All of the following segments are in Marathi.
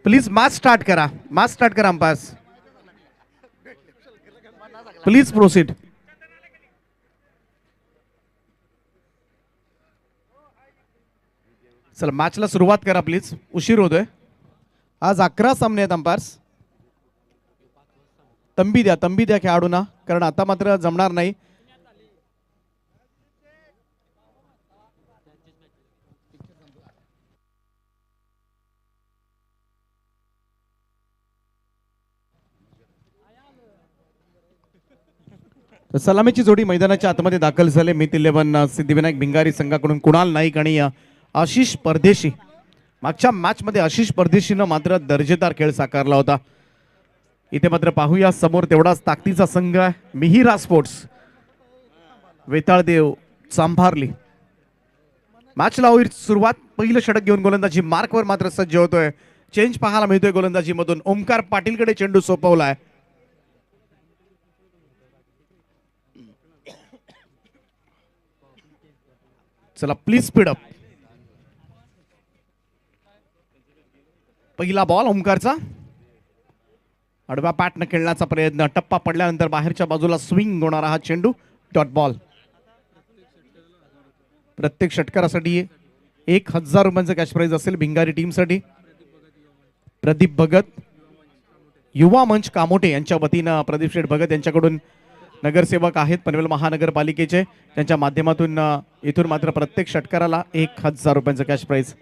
प्लीज मॅच स्टार्ट करा. मॅच स्टार्ट करा अंपायर्स. Please proceed. चला मॅचला सुरुवात करा प्लीज. उशीर होतोय. आज 11 सामने आहेत अंपायर्स. तंबी द्या खेळाडूंना, कारण आता मात्र जमणार नाही. सलामीची जोडी मैदानाच्या आतमध्ये दाखल झाले. मित 11 सिद्धिविनायक भिंगारी संघाकडून कुणाल नाईक आणि आशिष परदेशी. मागच्या मॅच मध्ये आशिष परदेशीनं मात्र दर्जेदार खेळ साकारला होता. इथे मात्र पाहूया समोर तेवढाच ताकदीचा संघ आहे मिहिरा स्पोर्ट्स वेताळदेव चांभारली. मॅचला होईल सुरुवात. पहिलं षटक घेऊन गोलंदाजी मार्कवर मात्र सज्ज होतोय. चेंज पाहायला मिळतोय गोलंदाजी मधून. ओमकार पाटीलकडे चेंडू सोपवलाय. चला प्लीज स्पीड अप. पहिला बॉल ओमकारचा. आडव्या पॅटनं खेळण्याचा प्रयत्न. टप्पा पडल्यानंतर बाहेरच्या बाजूला स्विंग होणारा हा चेंडू. Dot ball. प्रत्येक षटकारासाठी 1000 रुपयांचं कॅश प्राइज असेल भिंगारी टीमसाठी. प्रदीप भगत युवा मंच कामोटे यांच्या वतीनं प्रदीप शेठ भगत यांच्याकडून नगरसेवक आहेत पनवेल महानगरपालिकेचे. त्यांच्या माध्यमातून इथून मात्र प्रत्येक षटकाराला 1000 रुपयांचं कॅश प्राइज.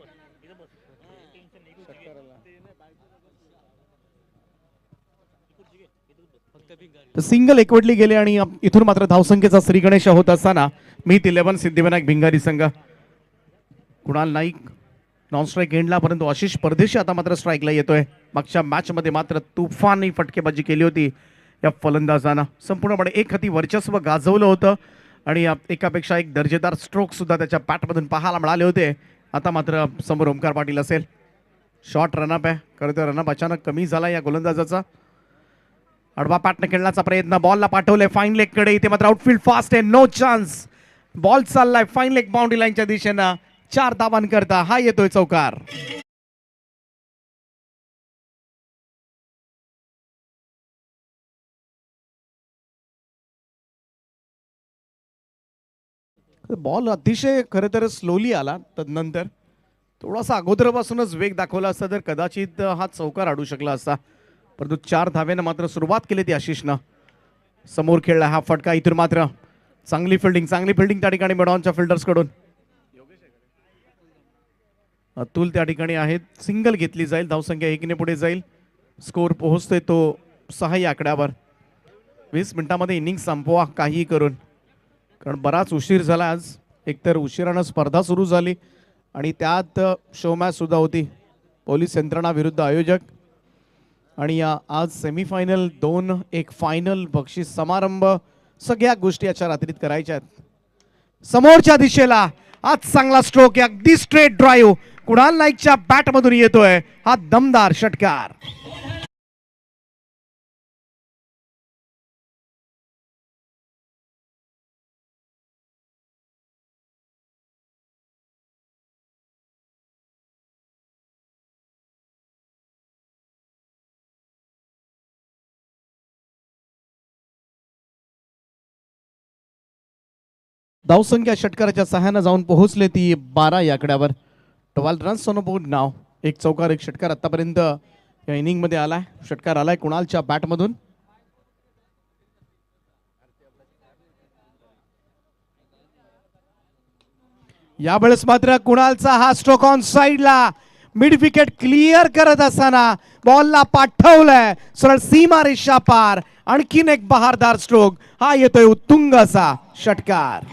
सिंगल एकवटली गेले आणि इथून मात्र धावसंख्येचा श्रीगणेश होत असताना मित 11 सिद्धिविनायक भिंगारी संघ. कुणाल नाईक नॉन स्ट्राईक एंडला, परंतु आशिष परदेशी आता मात्र स्ट्राईकला येतोय. मागच्या मॅच मध्ये मात्र तुफानी फटकेबाजी केली होती या फलंदाजानं. संपूर्णपणे एक हाती वर्चस्व गाजवलं होतं आणि एकापेक्षा एक दर्जेदार स्ट्रोक सुद्धा त्याच्या बॅटमधून पाहायला मिळाले होते. आता मात्र समोर ओमकार पाटील असेल. शॉर्ट रनअप आहे. खरं तर रनअप अचानक कमी झाला या गोलंदाजाचा. आडवा पॅटनं खेळण्याचा प्रयत्न. बॉलला पाठवलंय फाईन लेग कडे. इथे मात्र आउटफील्ड फास्ट आहे. No chance. बॉल चाललाय फाईन लेग बाउंड्री लाईनच्या दिशेनं. 4 धावांकरता हा येतोय चौकार. बॉल अतिशय खरं तर स्लोली आला. तदनंतर थोडासा अगोदरपासूनच वेग दाखवला असता तर कदाचित हा चौकार अडू शकला असता. परंतु 4 धाव्यानं मात्र सुरुवात केली ती आशिषनं. समोर खेळला हा फटका. इथून मात्र चांगली फिल्डिंग त्या ठिकाणी मेडॉनच्या फिल्डर्स कडून. अतुल त्या ठिकाणी आहेत. सिंगल घेतली जाईल. धावसंख्या 1ने पुढे जाईल. स्कोर पोहोचतोय तो 6 या आकड्यावर. 20 मिनिटांमध्ये इनिंग संपवा काही करून, कारण बराच उशीर झाला आज. एकतर उशिरानं स्पर्धा सुरू झाली आणि त्यात शो मॅच सुद्धा होती. पोलीस यंत्रणा विरुद्ध आयोजक आणि आज सेमीफायनल 2 एक फायनल बक्षीस समारंभ सगळ्या गोष्टी याच्या रात्रीत करायच्या आहेत. समोरच्या दिशेला आज चांगला स्ट्रोक आहे. अगदी स्ट्रेट ड्राईव्ह कुणाल नाईकच्या बॅटमधून येतोय हा दमदार षटकार. धावसंख्या षटकाराच्या सहाय्यानं जाऊन पोहोचले ती 12 या आकड्यावर. 12 रन्स ऑन बोर्ड नाव. एक चौकार एक षटकार आतापर्यंत या इनिंग मध्ये आलाय. षटकार आलाय कुणालच्या बॅटमधून. यावेळेस मात्र कुणालचा हा स्ट्रोक ऑन साइडला. मिड विकेट क्लिअर करत असताना बॉलला पाठवलंय सरळ सीमा रेषा पार. आणखीन एक बहारदार स्ट्रोक. हा येतोय उत्तुंग असा षटकार.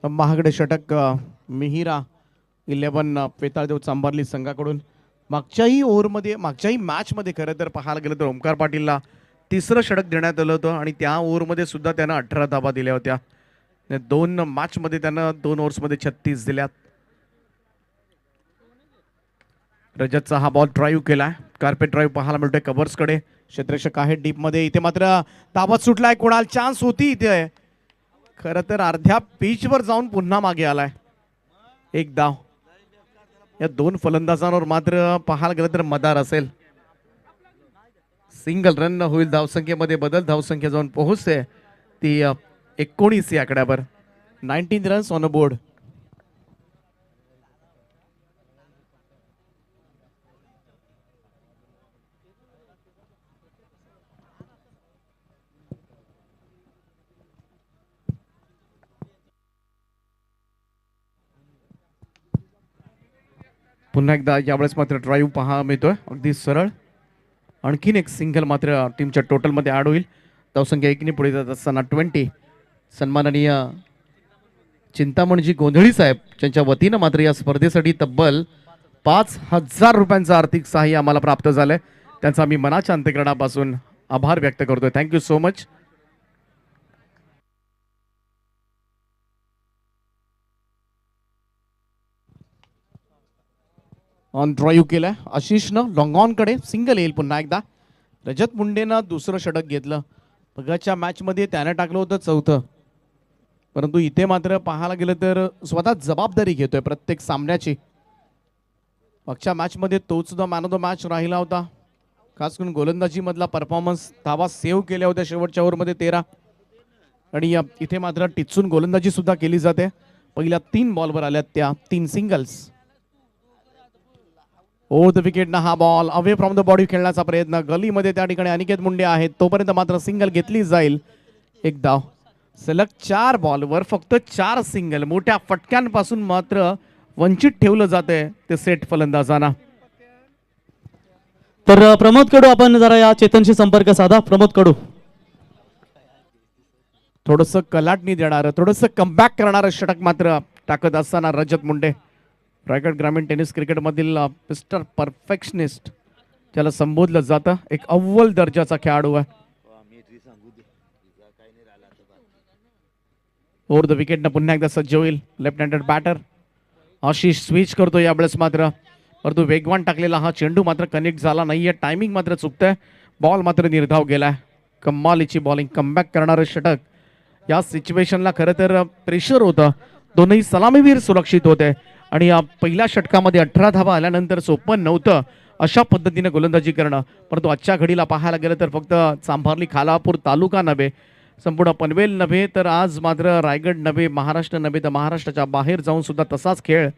महागडे षटक मिहिरा 11 पेताळदेव चांभारली संघाकडून. मागच्याही ओव्हरमध्ये मागच्याही मॅचमध्ये खरं तर पाहायला गेलं तर ओमकार पाटीलला तिसरं षटक देण्यात आलं होतं आणि त्या ओव्हरमध्ये सुद्धा त्यानं 18 धाबा दिल्या होत्या. 2 मॅचमध्ये त्यानं 2 ओव्हर्समध्ये 36 दिल्यात. रजतचा हा बॉल ड्राईव्ह केलाय. कार्पेट ड्राईव्ह पाहायला मिळतोय कव्हर्सकडे. क्षेत्ररक्षक आहे डीपमध्ये. इथे मात्र ताबत सुटलाय. कोणाला चान्स होती इथे. खरं तर अर्ध्या पिचवर जाऊन पुन्हा मागे आलाय. एक धाव. या 2 फलंदाजांवर मात्र पाहायला गेलं तर मदार असेल. सिंगल रन होईल. धावसंख्येमध्ये बदल. धावसंख्या जाऊन पोहोचते ती 19 या आकड्यावर. 19 रन्स ऑन अ बोर्ड. पुन्हा एकदा यावेळेस मात्र ड्राईव्ह पहा मिळतोय अगदी सरळ. आणखीन एक सिंगल मात्र टीमच्या टोटलमध्ये ॲड होईल. धावसंख्या 1 ने पुढे जात असताना 20. सन्माननीय चिंतामणजी गोंधळी साहेब त्यांच्या वतीनं मात्र या स्पर्धेसाठी तब्बल 5,000 रुपयांचं आर्थिक सहाय्य आम्हाला प्राप्त झालंय. त्यांचा मी मनाच्या अंतःकरणापासून आभार व्यक्त करतोय. Thank you so much. On drive केलाय आशिषनं लॉंग ऑन कडे. सिंगल येईल पुन्हा एकदा. रजत मुंडेनं दुसरं षटक घेतलं. बघाच्या मॅचमध्ये त्यानं टाकलं होतं 4थं. परंतु इथे मात्र पाहायला गेलं तर स्वतः जबाबदारी घेतोय प्रत्येक सामन्याची. मागच्या मॅचमध्ये तोच सुद्धा मॅन ऑफ द मॅच राहिला होता. खास करून गोलंदाजी मधला परफॉर्मन्स. धावा सेव्ह केल्या होत्या शेवटच्या ओव्हरमध्ये 13. आणि इथे मात्र टिचून गोलंदाजी सुद्धा केली जाते. पहिल्या 3 बॉलवर आल्यात त्या 3 सिंगल्स. ओव्हर द विकेट हा ball away from the body खेळण्याचा प्रयत्न. गलीमध्ये त्या ठिकाणी अनिकेत मुंडे आहेत. तोपर्यंत मात्र सिंगल घेतली जाईल. एक धाव. सलग 4 बॉलवर फक्त 4 सिंगल. मोठ्या फटक्यांपासून मात्र वंचित ठेवलं जाते ते सेट फलंदाजांना. तर प्रमोद कडू आपण जरा या चेतनशी संपर्क साधा. प्रमोद कडू. थोडंसं कलाटणी देणारं थोडंसं कमबॅक करणारं षटक मात्र टाकत असताना रजत मुंडे. रायगड ग्रामीण टेनिस क्रिकेटमधील मिस्टर परफेक्शनिस्ट ज्याला संबोधलं जातं. एक अव्वल दर्जाचा खेळाडू आहे. ओव्हर द विकेटनं पुन्हा एकदा सज्ज होईल left handed batter. Ashish switch करतो यावेळेस मात्र. परंतु वेगवान टाकलेला हा चेंडू मात्र कनेक्ट झाला नाहीये. टायमिंग मात्र चुकतंय. बॉल मात्र निर्धाव गेलाय. कमालीची बॉलिंग. कमबॅक करणारं षटक. या सिच्युएशनला खरं तर प्रेशर होतं. दोनही सलामीवीर सुरक्षित होते आणि या पहिल्या षटकामध्ये 18 धावा आल्यानंतर सोपं नव्हतं अशा पद्धतीने गोलंदाजी करणं. परंतु आजच्या घडीला पाहायला गेलं तर फक्त चांभारली खालापूर तालुका नव्हे, संपूर्ण पनवेल नव्हे, तर आज मात्र रायगड नव्हे, महाराष्ट्र नव्हे, तर महाराष्ट्राच्या बाहेर जाऊन सुद्धा तसाच खेळ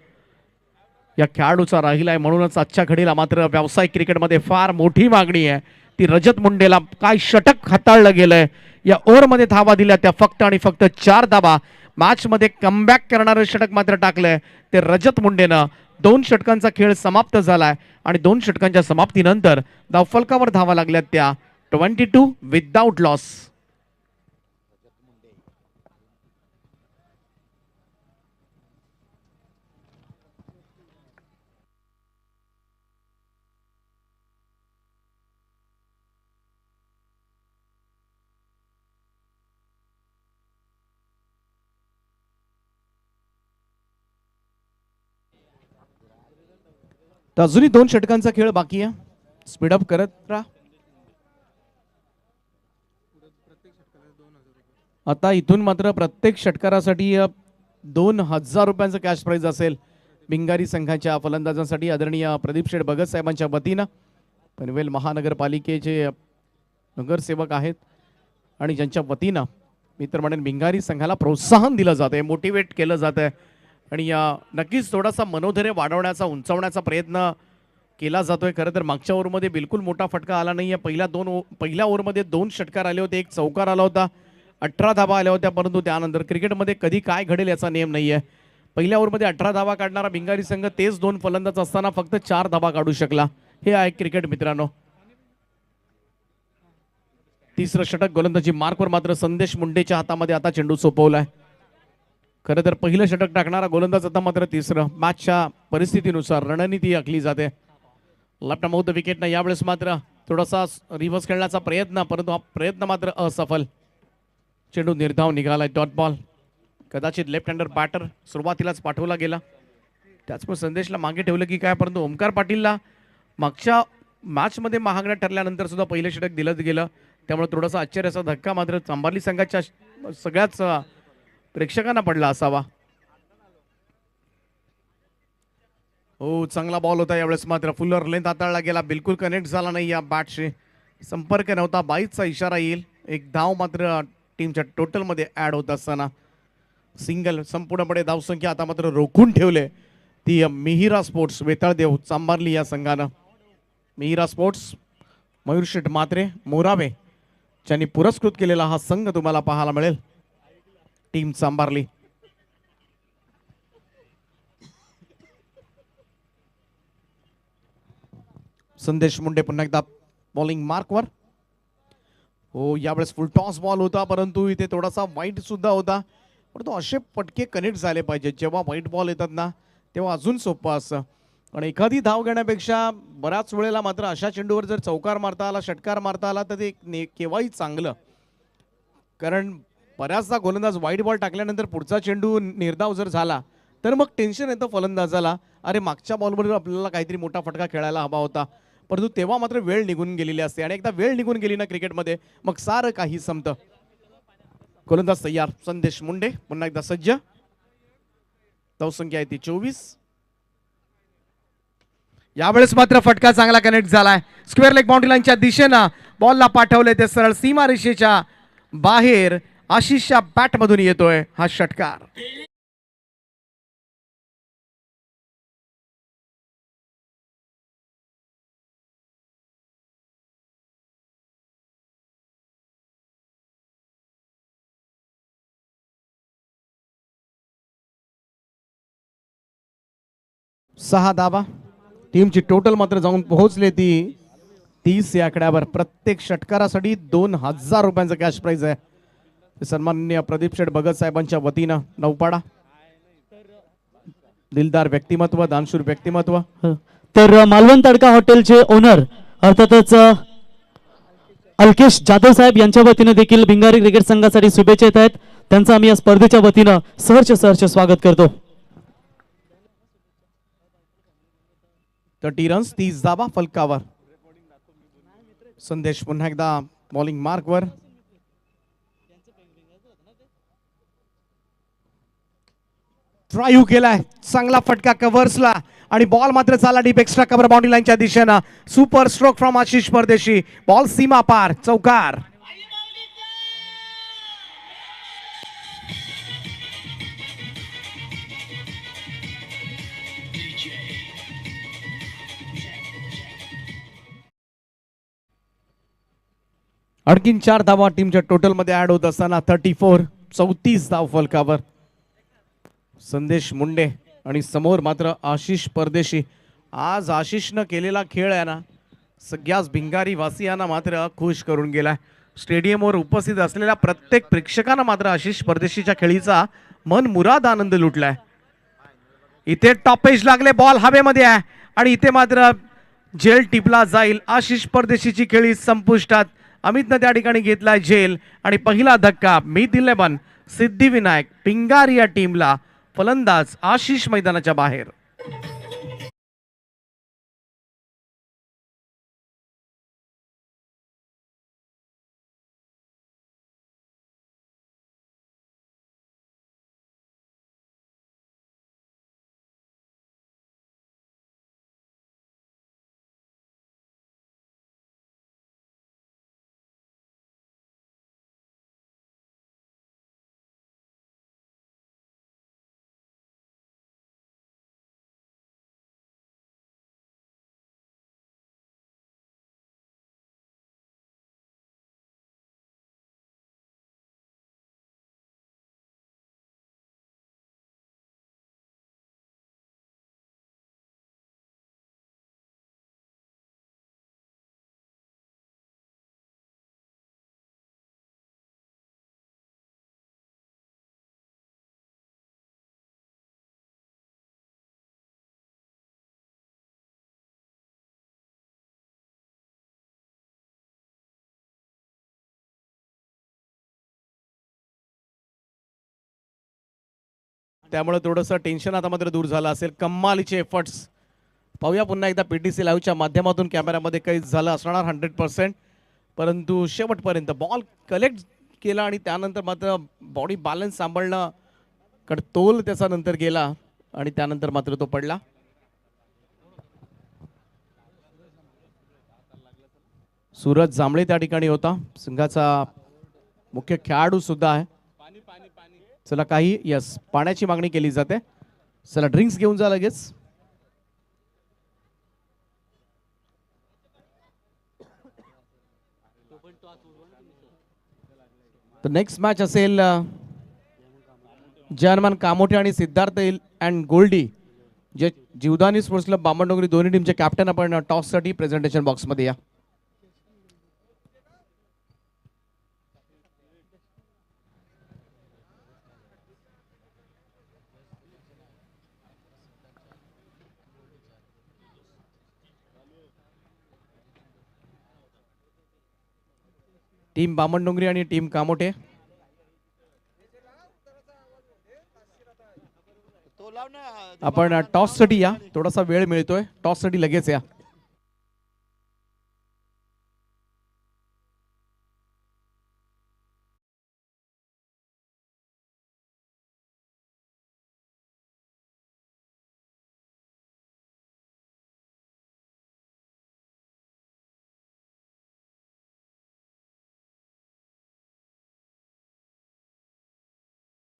या खेळाडूचा राहिलाय. म्हणूनच आजच्या घडीला मात्र व्यावसायिक क्रिकेटमध्ये फार मोठी मागणी आहे ती रजत मुंडेला. काय षटक हाताळलं गेलंय. या ओव्हरमध्ये धावा दिल्या त्या फक्त आणि फक्त 4 धावा. मॅच मध्ये कमबॅक करणारं षटक मात्र टाकलंय ते रजत मुंडेनं. 2 षटकांचा खेळ समाप्त झालाय आणि 2 षटकांच्या समाप्तीनंतर धावफलकावर धावा लागल्यात त्या 22 विदाउट लॉस. तर अजूनही 2 षटकांचा खेळ बाकी आहे. स्पीडअप करत राहा. आता इथून मात्र प्रत्येक षटकारासाठी 2,000 रुपयांचं कॅश प्राइज असेल भिंगारी संघाच्या फलंदाजांसाठी. आदरणीय प्रदीप शेठ भगत साहेबांच्या वतीनं पनवेल महानगरपालिकेचे नगरसेवक आहेत आणि ज्यांच्या वतीनं मी तर म्हणेन भिंगारी संघाला प्रोत्साहन दिलं जातं आहे, मोटिवेट केलं जातं आहे आणि नक्कीच थोडासा मनोधैर्य वाढवण्याचा उंचावण्याचा प्रयत्न केला जातोय. खरं तर मागच्या ओव्हरमध्ये बिलकुल मोठा फटका आला नाही आहे. पहिल्या ओव्हरमध्ये 2 षटकार आले होते, 1 चौकार आला होता, 18 धावा आल्या होत्या. परंतु त्यानंतर क्रिकेटमध्ये कधी काय घडेल याचा नियम नाही आहे. पहिल्या ओव्हरमध्ये 18 धावा काढणारा भिंगारी संघ तेच 2 फलंदाज असताना फक्त 4 धावा काढू शकला. हे आहे क्रिकेट मित्रांनो. तिसरं षटक गोलंदाजी मार्कवर मात्र संदेश मुंडेच्या हातामध्ये आता चेंडू सोपवलाय. खरं तर पहिलं षटक टाकणारा गोलंदाज आता मात्र तिसरं. मॅचच्या परिस्थितीनुसार रणनीती आखली जाते. लेफ्ट माउथ द विकेटनं यावेळेस मात्र थोडासा रिव्हर्स खेळण्याचा प्रयत्न, परंतु हा प्रयत्न मात्र असफल. चेंडू निर्धाव निघालाय. Dot ball. कदाचित लेफ्ट हँडर बॅटर सुरुवातीलाच पाठवला गेला. त्याचमुळे संदेशला मागे ठेवलं की काय, परंतु ओमकार पाटीलला मागच्या मॅचमध्ये महागड्या ठरल्यानंतर सुद्धा पहिलं षटक दिलंच गेलं. त्यामुळे थोडासा आश्चर्याचा धक्का मात्र चांभारली संघाच्या सगळ्याच प्रेक्षकांना पडला असावा. हो, चांगला बॉल होता यावेळेस मात्र फुलर लेंथ हाताळला गेला. बिलकुल कनेक्ट झाला नाही या बॅटशी. संपर्क नव्हता. बाईचा इशारा येईल. एक धाव मात्र टीमच्या टोटलमध्ये ऍड होत असताना सिंगल. संपूर्णपणे धावसंख्या आता मात्र रोखून ठेवले ती मिहिरा स्पोर्ट्स वेताळदेव चांभारली या संघानं. मिहिरा स्पोर्ट्स मयूरशेठ मात्रे मोरावे ज्यांनी पुरस्कृत केलेला हा संघ तुम्हाला पाहायला मिळेल. टीम चांभारली. संदेश मुंडे पुन्हा एकदा बॉलिंग मार्कवर. हो, यावेळेस फुल टॉस बॉल होता, परंतु इथे थोडासा वाईट सुद्धा होता. परंतु असे पटके कनेक्ट झाले पाहिजेत. जेव्हा वाईट बॉल येतात ना, तेव्हा अजून सोपं असतं. आणि एखादी धाव घेण्यापेक्षा बऱ्याच वेळेला मात्र अशा चेंडूवर जर चौकार मारता आला, षटकार मारता आला तर ते केव्हाही चांगलं. कारण बऱ्याचदा गोलंदाज वाईट बॉल टाकल्यानंतर पुढचा चेंडू निर्धाव जर झाला तर मग टेन्शन येतं फलंदाजाला. अरे, मागच्या बॉलवर आपल्याला काहीतरी मोठा फटका खेळायला हवा होता. परंतु तेव्हा मात्र वेळ निघून गेलेली असते आणि एकदा वेळ निघून गेली ना क्रिकेटमध्ये, मग सारं काही संपतं. गोलंदाज तयार. संदेश मुंडे पुन्हा एकदा सज्ज. धावसंख्या आहे ती 24. यावेळेस मात्र फटका चांगला कनेक्ट झालाय. स्क्वेअर लेग बाउंड्री लाईनच्या दिशेनं बॉलला पाठवले ते सरळ सीमारेषेच्या बाहेर. आशिषच्या बॅट मधून येतोय हा षटकार. सहा धावा. टीमची टोटल मात्र जाऊन पोहोचले ती 30 या आकड्यावर. प्रत्येक षटकारासाठी 2000 रुपयांचं कॅश प्राइज आहे. सन्माननीय प्रदीप शेठ भगत साहेबांच्या वतीनं नौपाडा. दिलदार व्यक्तिमत्व, दानशूर व्यक्तिमत्व. तर मालवण तडका हॉटेलचे ओनर अर्थातच अल्केश जाधव साहेब यांच्या वतीने देखील भिंगारी क्रिकेट संघासाठी शुभेच्छा येत आहेत. त्यांचं आम्ही या स्पर्धेच्या वतीनं सहर्ष स्वागत करतो. 30 रन्स, 30 धावा फलकावर. संदेश पुन्हा एकदा बॉलिंग मार्कवर. ड्राईव्ह केलाय, चांगला फटका कव्हर्सला आणि बॉल मात्र चालला डीप एक्स्ट्रा कव्हर बाउंड्री लाईनच्या दिशेनं. सुपर स्ट्रोक फ्रॉम आशिष परदेशी. बॉल सीमा पार, चौकार. आणखीन 4 धावा टीमच्या टोटल मध्ये ऍड होत असताना 34. 34 धाव फलकावर. संदेश मुंडे आणि समोर मात्र आशिष परदेशी. आज आशिषनं केलेला खेळ आहे ना, सगळ्याच भिंगारी वासियांना मात्र खुश करून गेलाय. स्टेडियमवर उपस्थित असलेल्या प्रत्येक प्रेक्षकांना मात्र आशिष परदेशीच्या खेळीचा मन मुराद आनंद लुटलाय. इथे टॉपेज लागले, बॉल हवेमध्ये आहे आणि इथे मात्र झेल टिपला जाईल. आशिष परदेशीची खेळी संपुष्टात. अमितनं त्या ठिकाणी घेतलाय झेल आणि पहिला धक्का. मीत 11 सिद्धिविनायक भिंगारी या टीमला. फलंदाज आशिष मैदानाच्या बाहेर. त्यामुळे थोडंसं टेन्शन आता मात्र दूर झालं असेल. कमालीचे एफर्ट्स पाहूया पुन्हा एकदा पीटीसी लाईव्हच्या माध्यमातून कॅमेऱ्यामध्ये काही झालं असणार 100%, परंतु शेवटपर्यंत बॉल कलेक्ट केला आणि त्यानंतर मात्र बॉडी बॅलन्स सांभाळणं कडतोल त्याचा नंतर गेला आणि त्यानंतर मात्र तो पडला. सूरज जांभळे त्या ठिकाणी होता, संघाचा मुख्य खेळाडू सुद्धा आहे. चला काही यस पाण्याची मागणी केली जाते. चला ड्रिंक्स घेऊन जा लगेच. तर नेक्स्ट मॅच असेल जर्मन कामोठे आणि सिद्धार्थ अँड गोल्डी जे जीवदानी स्पोर्ट्स क्लब बामणडोंगरी दोन्ही टीमचे कॅप्टन. आपण टॉससाठी प्रेझेंटेशन बॉक्समध्ये या. टीम बामणडोंगरी आणि टीम कामोठे. आपण टॉस साठी या, थोडासा वेळ मिळतोय टॉस साठी, लगेच या.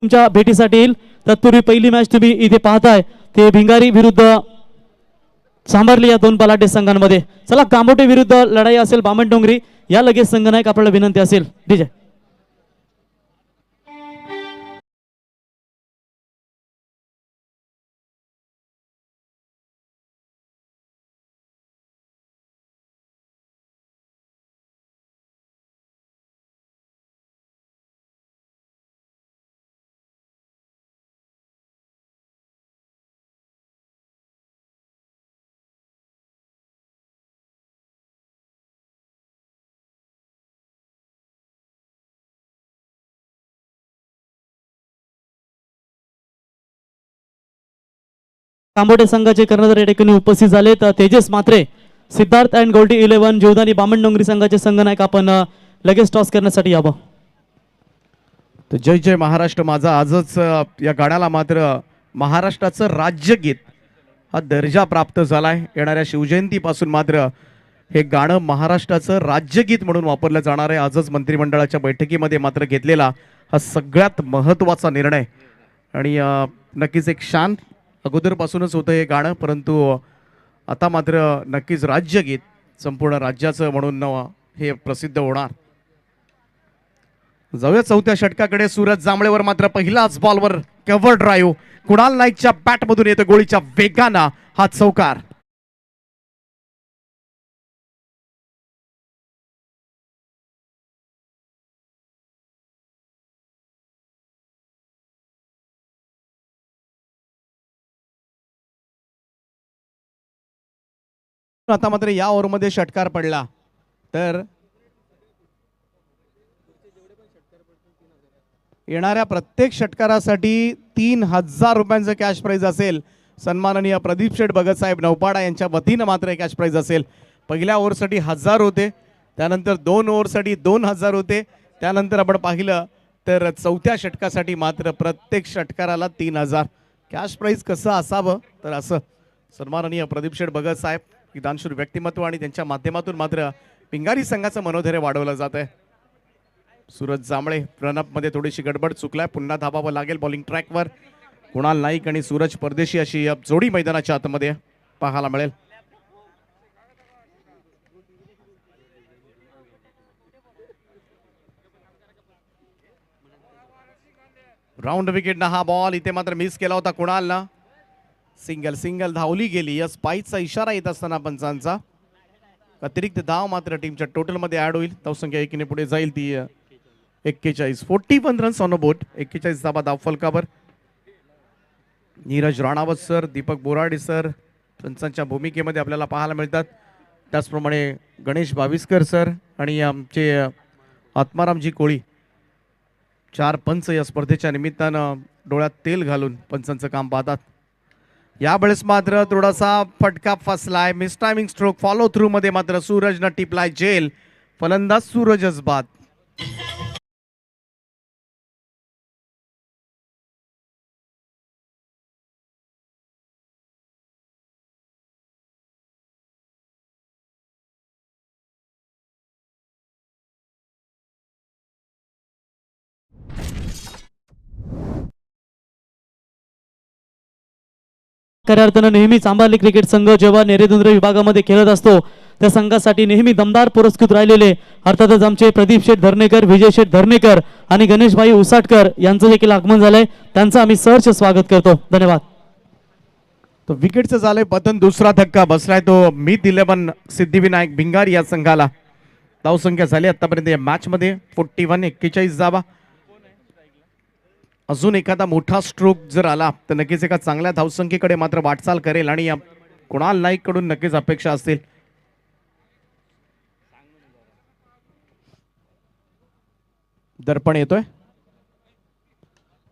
तुमच्या भेटीसाठी येईल. तत्पूर्वी पहिली मॅच तुम्ही इथे पाहताय ते भिंगारी विरुद्ध सांभारली या दोन बलाढ्य संघांमध्ये. चला कामोठे विरुद्ध लढाई असेल बामणडोंगरी, या लगेच संघनायक आपल्याला विनंती असेल डीजे. कांबोटे संघाचे कर्णधार या ठिकाणी उपस्थित झाले. तर तेजस मात्रे, सिद्धार्थ अँड गोल्डी 11 जीवदानी बामणडोंगरी संघाचे संघनायक आपण लगेच टॉस करण्यासाठी यावं. तर जय जय महाराष्ट्र माझा. आजच या गाण्याला मात्र महाराष्ट्राचं राज्यगीत हा दर्जा प्राप्त झालाय. येणाऱ्या शिवजयंतीपासून मात्र हे गाणं महाराष्ट्राचं राज्यगीत म्हणून वापरलं जाणार आहे. आजच मंत्रिमंडळाच्या बैठकीमध्ये मात्र घेतलेला हा सगळ्यात महत्त्वाचा निर्णय. आणि नक्कीच एक शान अगोदरपासूनच होतं हे गाणं, परंतु आता मात्र नक्कीच राज्यगीत संपूर्ण राज्याचं म्हणून हे प्रसिद्ध होणार. जाऊया चौथ्या षटकाकडे. सूरज जांभळेवर मात्र पहिलाच बॉलवर कव्हर ड्राईव्ह. कुणाल नाईकच्या बॅटमधून येतो गोळीच्या वेगानं हा चौकार. आता मात्र या ओव्हरमध्ये षटकार पडला तर येणाऱ्या प्रत्येक षटकारासाठी 3000 रुपयांचं कॅश प्राइज असेल. सन्माननीय प्रदीप शेठ भगत साहेब नौपाडा यांच्या वतीनं मात्र कॅश प्राइज असेल. पहिल्या ओव्हरसाठी 1000 होते, त्यानंतर 2 ओव्हरसाठी 2000 होते, त्यानंतर आपण पाहिलं तर चौथ्या षटकासाठी मात्र प्रत्येक षटकाराला 3000 कॅश प्राइज. कसं असावं तर असं सन्माननीय प्रदीप शेठ भगत साहेब दानशूर व्यक्तिमत्व आणि त्यांच्या माध्यमातून मात्र पिंगारी संघाचं मनोधैर्य वाढवलं जात आहे. सूरज जांभळे रनअप मध्ये थोडीशी गडबड चुकलाय, पुन्हा धाबावं लागेल बॉलिंग ट्रॅकवर. कुणाल नाईक आणि सूरज परदेशी अशी जोडी मैदानाच्या आतमध्ये पाहायला मिळेल. राऊंड विकेटना हा बॉल इथे मात्र मिस केला होता कुणालना. सिंगल धावली गेली. या स्पाईकचा इशारा येत असताना पंचांचा अतिरिक्त धाव मात्र टीमच्या टोटल मध्ये ऍड होईल. धावसंख्या 1 ने पुढे जाईल ती 41 रन्स ऑन अ बोर्ड. 41 धाबा धाव फलकावर. नीरज राणावत सर, दीपक बोराडे सर पंचांच्या भूमिकेमध्ये आपल्याला पाहायला मिळतात. त्याचप्रमाणे गणेश बाविस्कर सर आणि आमचे आत्मारामजी कोळी 4 पंच या स्पर्धेच्या निमित्तानं डोळ्यात तेल घालून पंचांचं काम पाहतात. यावेळेस मात्र थोडासा फटका फसलाय. Miss timing stroke follow through मध्ये मात्र सूरजनं टिपलाय जेल. फलंदाज सूरजच बाद. खऱ्या अर्थानं नेहमी चांभारली क्रिकेट संघ जेव्हा नेरेदुंद्र विभागामध्ये खेळत असतो त्या संघासाठी नेहमी दमदार पुरस्कृत राहिलेले अर्थातच आमचे प्रदीप शेठ धर्णेकर, विजय शेठ धर्णेकर आणि गणेशभाई उसाटकर यांचं देखील आगमन झालंय. त्यांचं आम्ही सहर्ष स्वागत करतो. धन्यवाद. तो विकेटचं झालंय पतन. दुसरा धक्का बसलाय तो मीत 11 सिद्धिविनायक भिंगारी या संघाला. धावसंख्या झाली आतापर्यंत या मॅच मध्ये 41, 41 धावा. अजून एखादा मोठा स्ट्रोक जर आला तर नक्कीच एका चांगल्या धावसंख्येकडे मात्र वाटचाल करेल आणि या कुणाल नाईक कडून नक्कीच अपेक्षा असतील. दर्पण येतोय.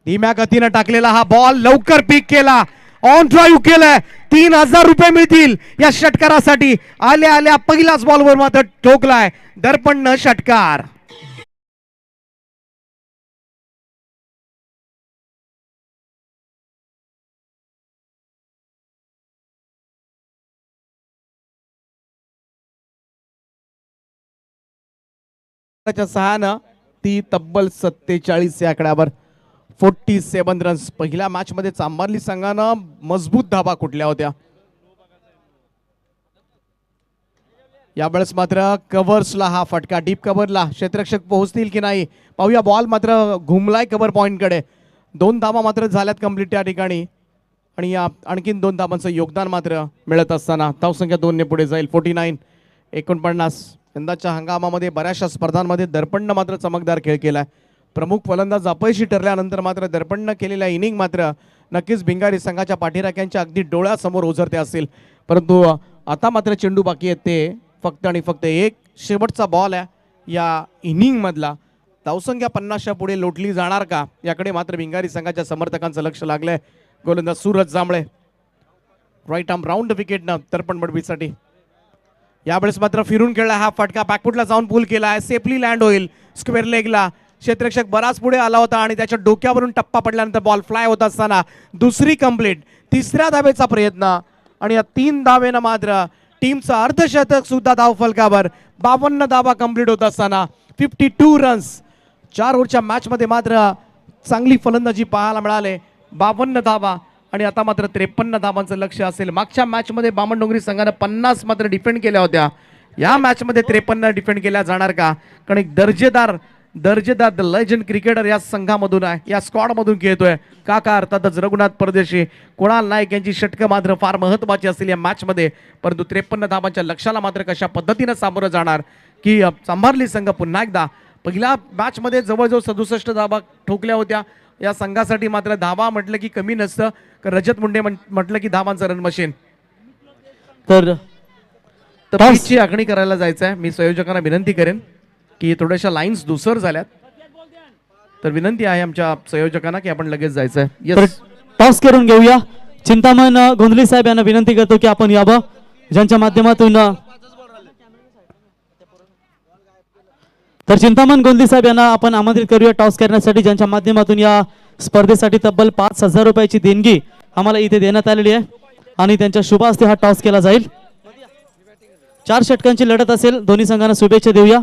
धीम्या गतीनं टाकलेला हा बॉल लवकर पीक केला. ऑन ड्राईव्ह केलाय. 3000 रुपये मिळतील या षटकारासाठी. आल्या आल्या पहिल्याच बॉलवर मात्र ठोकलाय दर्पणनं षटकार. च्या सहानं ती तब्बल 47 या आकड्यावर 47 रन्स. पहिल्या मॅच मध्ये चांभारली संघानं मजबूत धाबा कुठल्या होत्या. यावेळेस मात्र कव्हर्सला हा फटका. डीप कव्हरला क्षेत्ररक्षक पोहोचतील की नाही पाहूया. बॉल मात्र घुमलाय कव्हर पॉइंट कडे. 2 धाबा मात्र झाल्यात कंप्लीट त्या ठिकाणी आणि या आणखीन 2 धाबांचं योगदान मात्र मिळत असताना धावसंख्या 2 ने पुढे जाईल. 49, 49. यंदाच्या हंगामामध्ये बऱ्याचशा स्पर्धांमध्ये दर्पणनं मात्र चमकदार खेळ केलाय. प्रमुख फलंदाज अपयशी ठरल्यानंतर मात्र दर्पणनं केलेल्या इनिंग मात्र नक्कीच भिंगारी संघाच्या पाठीराख्यांच्या अगदी डोळ्यासमोर ओझरते असतील. परंतु आता मात्र चेंडू बाकी आहेत ते फक्त आणि फक्त एक शेवटचा बॉल आहे या इनिंग मधला. धावसंख्या 50च्या पुढे लोटली जाणार का याकडे मात्र भिंगारी संघाच्या समर्थकांचं लक्ष लागलंय. गोलंदाज सूरज जांभळे राईट आर्म राऊंड विकेटनं दर्पण बडवीसाठी. यावेळेस मात्र फिरून खेळला हा फटका. बॅकफुटला जाऊन पूल केला. सेफली लँड होईल स्क्वेअर लेगला. क्षेत्ररक्षक बराच पुढे आला होता आणि त्याच्या डोक्यावरून टप्पा पडल्यानंतर बॉल फ्लाय होत असताना दुसरी कंप्लीट. तिसऱ्या धावेचा प्रयत्न आणि या 3 धावेनं मात्र टीमचं अर्धशतक सुद्धा धावफलकावर. 52 धावा कंप्लीट होत असताना 52 रन्स. 4 ओव्हरच्या मॅच मध्ये मात्र चांगली फलंदाजी पाहायला मिळाले. 52 धावा आणि आता मात्र 53 धावांचं लक्ष असेल. मागच्या मॅच मध्ये बामणडोंगरी संघानं 50 मात्र डिफेंड केल्या होत्या. या मॅच मध्ये 53 डिफेंड केल्या जाणार का. कारण एक दर्जेदार द लेजंड क्रिकेटर या संघामधून आहे, या स्क्वॉड मधून खेळतोय. काका अर्थातच रघुनाथ परदेशी, कुणाल नाईक यांची षटकं मात्र फार महत्वाची असतील या मॅच मध्ये. परंतु 53 धावांच्या लक्ष्याला मात्र कशा पद्धतीने सामोरं जाणार की चांभारली संघ पुन्हा एकदा पहिल्या मॅच मध्ये जवळजवळ 67 धावा ठोकल्या होत्या. या संघासाठी मात्र धावा म्हटलं की कमी नसतं. रजत मुंडे म्हटलं की धावांचं रन मशीन. तर पिचची आखणी करायला जायचं आहे. मी संयोजकांना विनंती करेन की थोड्याशा लाईन्स दुसर झाल्यात तर विनंती आहे आमच्या संयोजकांना की आपण लगेच जायचं आहे. टॉस करून घेऊया. चिंतामण गोंधली साहेब यांना विनंती करतो की आपण यावं. ज्यांच्या माध्यमातून तर चिंतामण गोंधली साहेब यांना आपण आमंत्रित करूया टॉस करण्यासाठी, ज्यांच्या माध्यमातून या स्पर्धेसाठी तब्बल 5000 रुपयाची देणगी आम्हाला इथे देण्यात आलेली आहे आणि त्यांच्या शुभ हस्ते हा टॉस केला जाईल. 4 षटकांची लढत असेल. दोन्ही संघांना शुभेच्छा देऊया.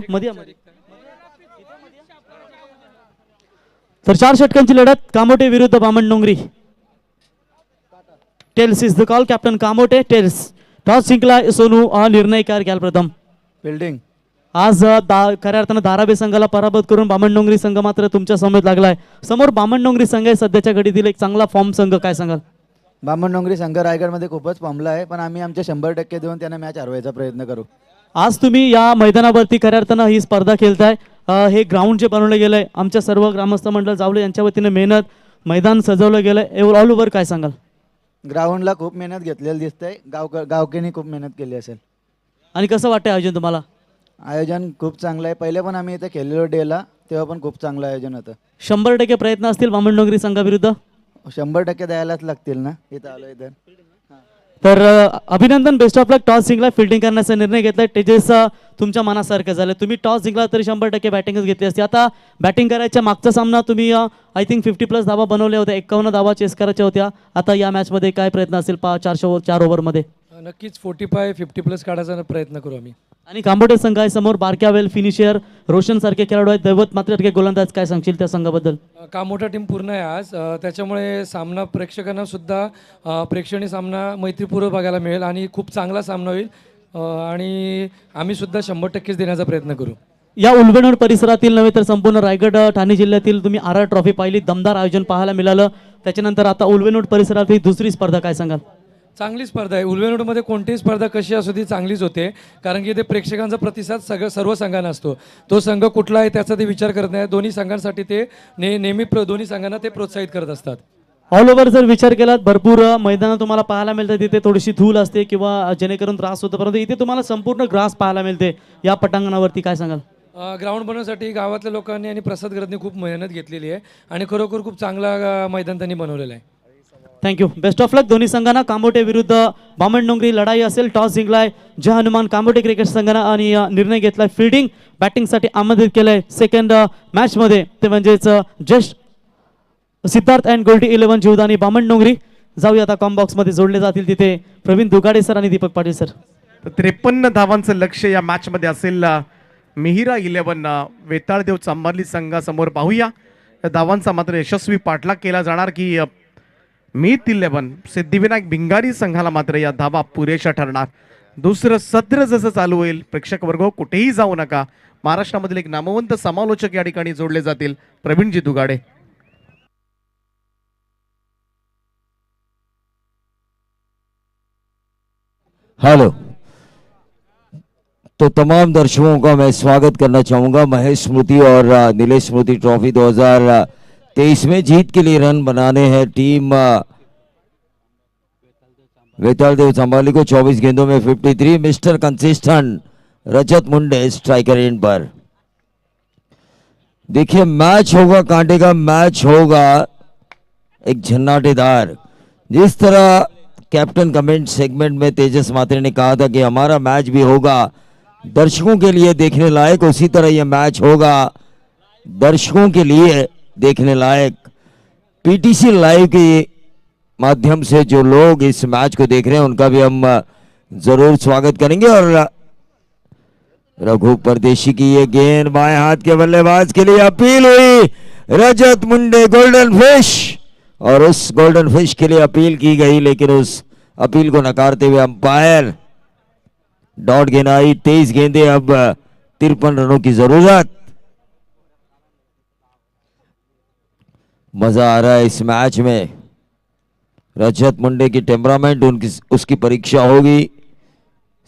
तर 4 षटकांची लढत कामोटे विरुद्ध Bamandongri. Tails is the call. Captain Kamothe tails. Toss जिंकला सोनू. निर्णय काय घ्याल प्रथम. फिल्डिंग. आज खऱ्या अर्थानं धारावी संघाला पराभूत करून बामणडोंगरी संघ मात्र तुमच्या समोर लागलाय. समोर बामणडोंगरी संघ आहे सध्याच्या घडीतील एक चांगला फॉर्म संघ. काय सांगाल. बामणडोंगरी संघ रायगडमध्ये खूपच फॉर्मला आहे, पण आम्ही आमचे 100% देऊन त्यांना मॅच हरवायचा प्रयत्न करू. आज तुम्ही या मैदानावरती खऱ्या अर्थानं ही स्पर्धा खेळताय. हे ग्राउंड जे बनवलं गेलंय आमच्या सर्व ग्रामस्थ मंडळ जावले यांच्या वतीने मेहनत, मैदान सजवलं गेलंय. ऑल ओव्हर काय सांगाल. ग्राउंडला खूप मेहनत घेतलेली दिसतंय. गावकीने खूप मेहनत केली असेल. आणि कसं वाटतंय आयोजन तुम्हाला. आयोजन खूप चांगलं आहे. पहिले पण आम्ही इथे खेळलेलो डेला, तेव्हा पण खूप चांगलं आयोजन होतं. 100% प्रयत्न असतील बामणडोंगरी संघाविरुद्ध. 100% द्यायलाच लागतील ना, इथं आलोय तर. तर अभिनंदन, बेस्ट ऑफ लक. टॉस जिंकला, फिल्डिंग करण्याचा निर्णय घेतलाय. तेजस, तुमच्या मनासारखं झालं. तुम्ही टॉस जिंकला तरी 100% बॅटिंगच घेतली असती. आता बॅटिंग करायच्या मागचा सामना तुम्ही आय थिंक 50+ धावा बनवल्या होत्या, 51 धावा चेस करायच्या होत्या. आता या मॅचमध्ये काय प्रयत्न असेल 4 ओव्हरमध्ये? नक्कीच 45-50+ काढायचा प्रयत्न करू आम्ही. आणि कांबोटे संघ आहे समोर, बारक्या वेल फिनिशर रोशन सारखे खेळाडू आहेत, दैवत मात्र गोलंदाज. काय सांगशील त्या संघाबद्दल? का मोठा टीम पूर्ण आहे आज, त्याच्यामुळे सामना प्रेक्षकांना सुद्धा प्रेक्षणीय सामना मैत्रीपूर्व बघायला मिळेल आणि खूप चांगला सामना होईल. आणि आम्ही सुद्धा 100%च देण्याचा प्रयत्न करू. या उलवेनोड परिसरातील नव्हे तर संपूर्ण रायगड ठाणे जिल्ह्यातील तुम्ही RR ट्रॉफी पाहिली, दमदार आयोजन पाहायला मिळालं. त्याच्यानंतर आता उलवेनोड परिसरातील दुसरी स्पर्धा, काय सांगाल? चांगली स्पर्धा आहे. उलवेनोडमध्ये कोणतीही स्पर्धा कशी असू ती चांगलीच होते, कारण की ते प्रेक्षकांचा प्रतिसाद सर्व संघांना असतो. तो संघ कुठला आहे त्याचा ते विचार करत नाही. दोन्ही संघांसाठी ते नेहमी दोन्ही संघांना ते प्रोत्साहित करत असतात. ऑल ओव्हर जर विचार केलात, भरपूर मैदानं तुम्हाला पाहायला मिळतात. तिथे थोडीशी धूल असते किंवा जेणेकरून त्रास होतो, परंतु इथे तुम्हाला संपूर्ण ग्रास पाहायला मिळते या पटांगणावरती. काय सांगाल? ग्राउंड बनवण्यासाठी गावातल्या लोकांनी आणि प्रसाद गरजने खूप मेहनत घेतलेली आहे आणि खरोखर खूप चांगला मैदान त्यांनी बनवलेलं आहे. थँक्यू, बेस्ट ऑफ लक दोन्ही संघांना. कांबोटे विरुद्ध बामणडोंगरी लढाई असेल. टॉस जिंकलाय जय हनुमान कांबोटे क्रिकेट संघानं आणि निर्णय घेतलाय फिल्डिंग बॅटिंगसाठी आमंत्रित केलंय सेकंड मॅचमध्ये, ते म्हणजेच जस्ट सिद्धार्थ अँड गोल्डी 11 जीवदानी बामणडोंगरी. जाऊया आता कॉम्बॉक्समध्ये जोडले जातील तिथे प्रवीण दुगाडे सर आणि दीपक पाटील सर. 53 धावांचं लक्ष या मॅचमध्ये असेल. मिहिरा 11 वेताळदेव चांभारली संघासमोर पाहूया या धावांचा मात्र यशस्वी पाठलाग केला जाणार की मीत 11 सिद्धिविनायक भिंगारी संघाला मात्र या धावा पुरेशा ठरणार. दुसरं सत्र जसं चालू होईल, प्रेक्षक वर्ग कुठेही जाऊ नका. महाराष्ट्रामधील एक नामवंत समालोचक या ठिकाणी जोडले जातील, प्रवीणजी दुगाडे. हेलो, तो तमाम दर्शकों का मैं स्वागत करना चाहूँगा महेश स्मृति और नीलेश स्मृति ट्रॉफी 2023 में जीत के लिए रन बनाने हैं टीम वेतालदेव संभाली को 24 गेंदों में 53. मिस्टर कंसिस्टेंट रजत मुंडे स्ट्राइकर एंड पर. देखिए मैच होगा, कांटे का मैच होगा, एक झन्नाटेदार. जिस तरह कैप्टन कमेंट सेगमेंट में तेजस मात्रे ने कहा था कि हमारा मैच भी होगा दर्शकों के लिए देखने लायक, उसी तरह यह मैच होगा दर्शकों के लिए देखने लायक. पीटीसी लाइव के माध्यम से जो लोग इस मैच को देख रहे हैं उनका भी हम जरूर स्वागत करेंगे. और रघु परदेशी की ये गेंद बाएं हाथ के बल्लेबाज के लिए अपील हुई, रजत मुंडे गोल्डन फिश, और उस गोल्डन फिश के लिए अपील की गई, लेकिन उस अपील को नकारते हुए अंपायर डॉट गेंद आई. 23 गेंदें, अब 53 रनों की जरूरत. मजा आ रहा है इस मैच में. रजत मुंडे की टेम्परामेंट उसकी परीक्षा होगी.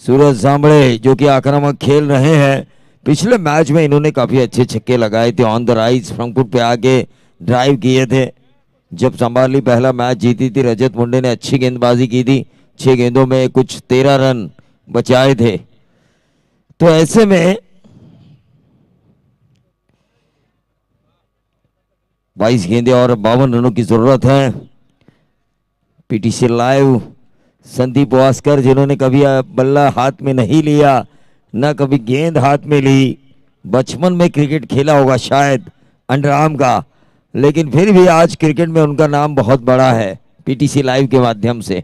सूरज जांबड़े जो कि आक्रामक खेल रहे हैं, पिछले मैच में इन्होंने काफी अच्छे छक्के लगाए थे, on the rise front foot पे आके ड्राइव किए थे. जब संभाली पहला मैच जीती थी, रजत मुंडे ने अच्छी गेंदबाजी की थी, 6 गेंदों में कुछ 13 रन बचाए थे. तो ऐसे में 22 गेंदें और 52 रनों की जरूरत है. पीटीसी लाइव संदीप वास्कर, जिन्होंने कभी बल्ला हाथ में नहीं लिया, न कभी गेंद हाथ में ली, बचपन में क्रिकेट खेला होगा शायद अंडर आर्म का, लेकिन फिर भी आज क्रिकेट में उनका नाम बहुत बड़ा है पीटीसी लाइव के माध्यम से.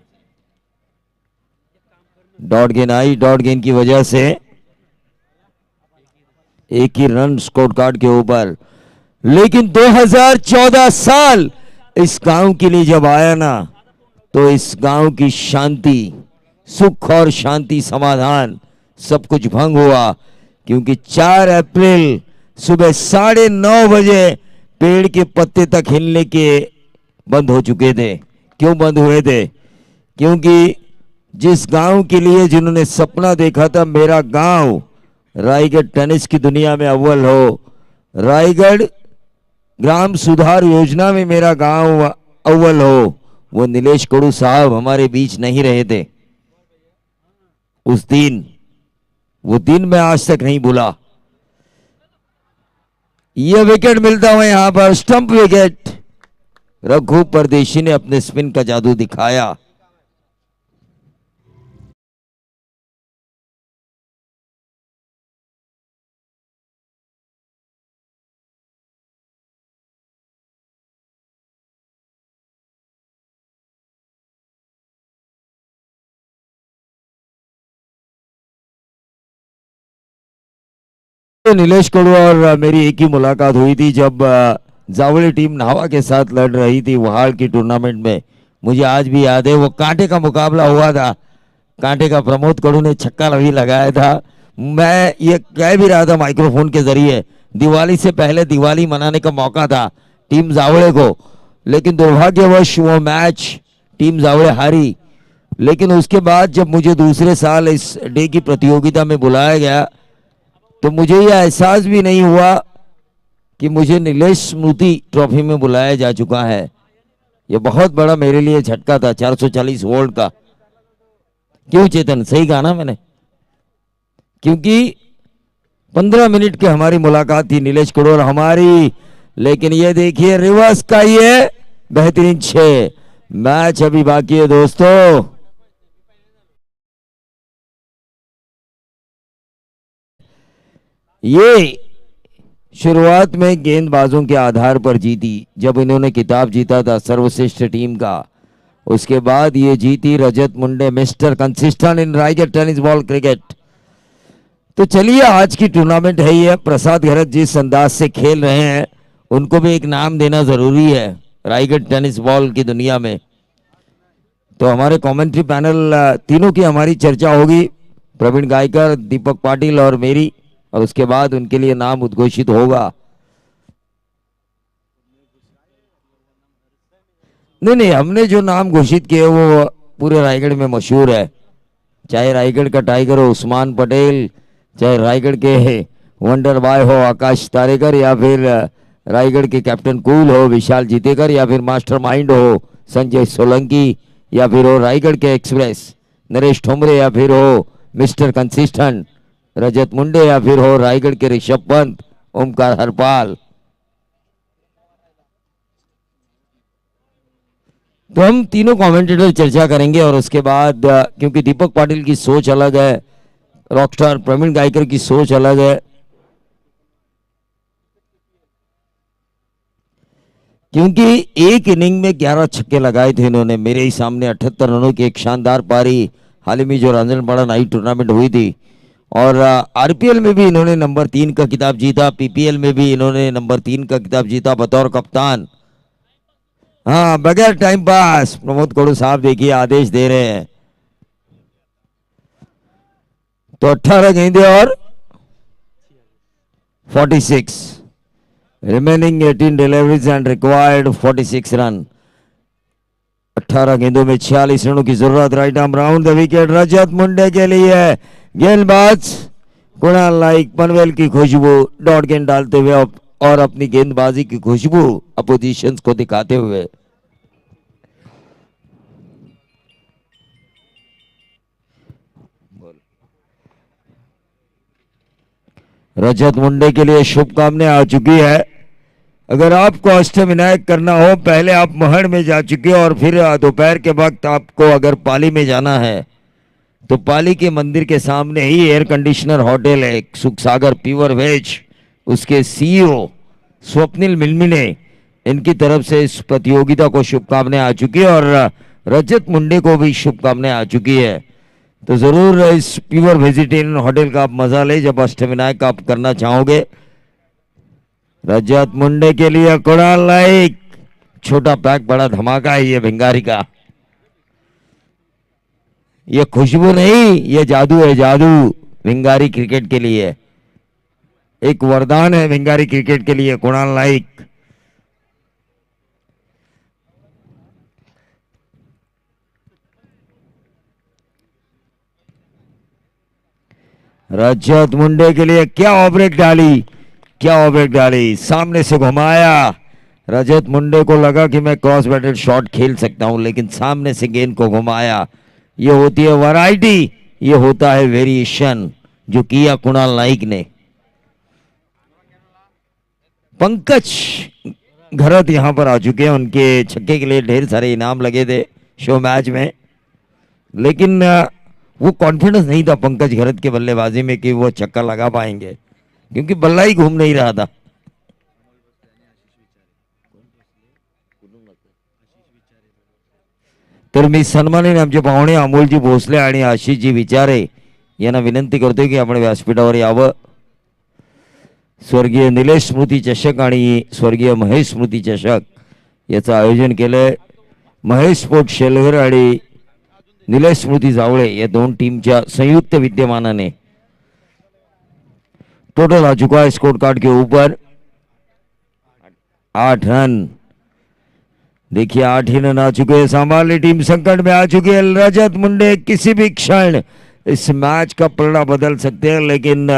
डॉट गेंद आई, डॉट गेंद की वजह से एक ही रन स्कोर कार्ड के ऊपर. लेकिन 2014 साल इस गांव के लिए जब आया ना, तो इस गांव की शांति, सुख और शांति, समाधान सब कुछ भंग हुआ, क्योंकि 4 अप्रैल सुबह 9:30 बजे पेड़ के पत्ते तक हिलने के बंद हो चुके थे. क्यों बंद हुए थे? क्योंकि जिस गांव के लिए जिन्होंने सपना देखा था मेरा गांव रायगढ़ टेनिस की दुनिया में अव्वल हो, रायगढ़ ग्राम सुधार योजना में मेरा गांव अव्वल हो, वो नीलेश कोड़ू साहब हमारे बीच नहीं रहे थे. उस दिन, वो दिन मैं आज तक नहीं भूला. यह विकेट मिलता हुआ यहां पर स्टंप विकेट, रघु परदेशी ने अपने स्पिन का जादू दिखाया। नीलेश कोड़ू और मेरी एक ही मुलाकात हुई थी जब जावली टीम नावा के साथ लड़ रही थी वहाड़ की टूर्नामेंट में। मुझे आज भी याद है वो कांटे का मुकाबला हुआ था। कांटे का प्रमोद कोड़ू ने छक्का भी लगाया था। मैं ये कह भी रहा था माइक्रोफोन के जरिए, दिवाली से पहले दिवाली मनाने का मौका था टीम जावड़े को, लेकिन दुर्भाग्यवश वो मैच टीम जावड़े हारी। लेकिन उसके बाद जब मुझे दूसरे साल इस डे की प्रतियोगिता में बुलाया गया तो मुझे यह एहसास भी नहीं हुआ कि मुझे नीलेश स्मृति ट्रॉफी में बुलाया जा चुका है। यह बहुत बड़ा मेरे लिए झटका था 440 वोल्ट का। क्यों चेतन, सही कहा ना मैंने? क्योंकि 15 मिनट की हमारी मुलाकात थी नीलेश कोड़ू और हमारी, लेकिन ये देखिए रिवर्स का ये बेहतरीन 6। मैच अभी बाकी है दोस्तों। ये शुरुआत में गेंदबाजों के आधार पर जीती जब इन्होंने खिताब जीता था सर्वश्रेष्ठ टीम का। उसके बाद ये जीती Rajat Munde mister consistent in Raigad tennis ball cricket. तो चलिए आज की टूर्नामेंट है ये। प्रसाद घरत जिस अंदाज से खेल रहे हैं उनको भी एक नाम देना जरूरी है रायगढ़ टेनिस बॉल की दुनिया में। तो हमारे कमेंट्री पैनल तीनों की हमारी चर्चा होगी, प्रवीण गायकर, दीपक पाटिल और मेरी, और उसके बाद उनके लिए नाम उद्घोषित होगा। नहीं, हमने जो नाम घोषित किए वो पूरे रायगढ़ में मशहूर है। चाहे रायगढ़ का टाइगर हो उस्मान पटेल, चाहे रायगढ़ के वंडर बॉय हो आकाश तारेकर, या फिर रायगढ़ के कैप्टन कूल हो विशाल जीतेकर, या फिर मास्टरमाइंड हो संजय सोलंकी, या फिर हो रायगढ़ के एक्सप्रेस नरेश ठोमरे, या फिर हो मिस्टर कंसिस्टेंट रजत मुंडे, या फिर हो रायगढ़ के ऋषभ पंत, ओमकार हरपाल। तो हम तीनों कमेंटेटर चर्चा करेंगे और उसके बाद क्योंकि दीपक पाटिल की सोच अलग है, रॉकस्टार प्रवीण गायकर की सोच अलग है, क्योंकि एक इनिंग में 11 छक्के लगाए थे इन्होंने। मेरे ही सामने 78 रनों की एक शानदार पारी हाल ही में जो रंजनपाड़ा नाइट टूर्नामेंट हुई थी, और आरपीएल में भी इन्होंने नंबर 3 का खिताब जीता, पीपीएल में भी इन्होंने नंबर 3 का खिताब जीता बतौर कप्तान। हाँ, बगैर टाइम पास प्रमोद कोड़ू साहब देखिए आदेश दे रहे हैं। तो 18 गेंदे और 46 remaining 18 deliveries and required 46 run. 18 गेंदों में 46 रनों की जरूरत। Right arm round the wicket Rajat Munde के लिए। गेंदबाज कुणाल नाइक पनवेल की खुशबू डॉट गेंद डालते हुए और अपनी गेंदबाजी की खुशबू अपोजिशन को दिखाते हुए। रजत मुंडे के लिए शुभकामनाएं आ चुकी है। अगर आपको अष्टविनायक करना हो, पहले आप महड़ में जा चुके हो और फिर दोपहर के वक्त आपको अगर पाली में जाना है तो पाली के मंदिर के सामने ही एयर कंडीशनर होटल है सुख सागर प्योर वेज, उसके सीईओ स्वप्निल मिलमिने, इनकी तरफ से इस प्रतियोगिता को शुभकामनाएं आ चुकी है और रजत मुंडे को भी शुभकामनाएं आ चुकी है। तो जरूर इस प्योर वेजिटेरियन होटल का आप मजा ले जब अष्टविनायक आप करना चाहोगे। रजत मुंडे के लिए कुणाल नाइक, छोटा पैक बड़ा धमाका है ये भिंगारी का। ये खुशबू नहीं, ये जादू है, जादू भिंगारी क्रिकेट के लिए एक वरदान है, भिंगारी क्रिकेट के लिए कुणाल नाइक। रजत मुंडे के लिए क्या ओवरब्रेक डाली, क्या ओवरब्रेक डाली, सामने से घुमाया। रजत मुंडे को लगा कि मैं क्रॉस बैटेड शॉट खेल सकता हूं, लेकिन सामने से गेंद को घुमाया। ये होती है वैरायटी, ये होता है वेरिएशन जो किया कुणाल नाइक ने। पंकज घरत यहाँ पर आ चुके हैं। उनके छक्के के लिए ढेर सारे इनाम लगे थे शो मैच में, लेकिन वो कॉन्फिडेंस नहीं था पंकज घरत के बल्लेबाजी में कि वो छक्का लगा पाएंगे, क्योंकि बल्ला ही घूम नहीं रहा था। तर मी सन्मानीन आमचे पाहुणे अमोलजी भोसले आणि आशिषजी विचारे यांना विनंती करतोय की आपण व्यासपीठावर यावं। स्वर्गीय निलेश स्मृती चषक आणि स्वर्गीय महेश स्मृती चषक याचं आयोजन केलंय महेश स्पोर्ट शेलघर आणि निलेश स्मृती जावळे या दोन टीमच्या संयुक्त विद्यमानाने। टोटल आ चुका है स्कोर कार्ड के ऊपर 8 रन। देखिए 8 ही रन आ चुके हैं। संभाली टीम संकट में आ चुकी है। रजत मुंडे किसी भी क्षण इस मैच का पलड़ा बदल सकते हैं, लेकिन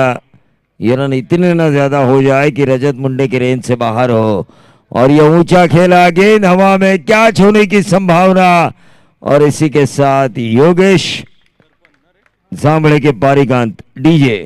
ये रन इतने ना ज्यादा हो जाए कि रजत मुंडे के रेंज से बाहर हो। और ये ऊंचा खेला, गेंद हवा में कैच होने की संभावना। और इसी के साथ योगेश जांबड़े के पारीकांत डीजे।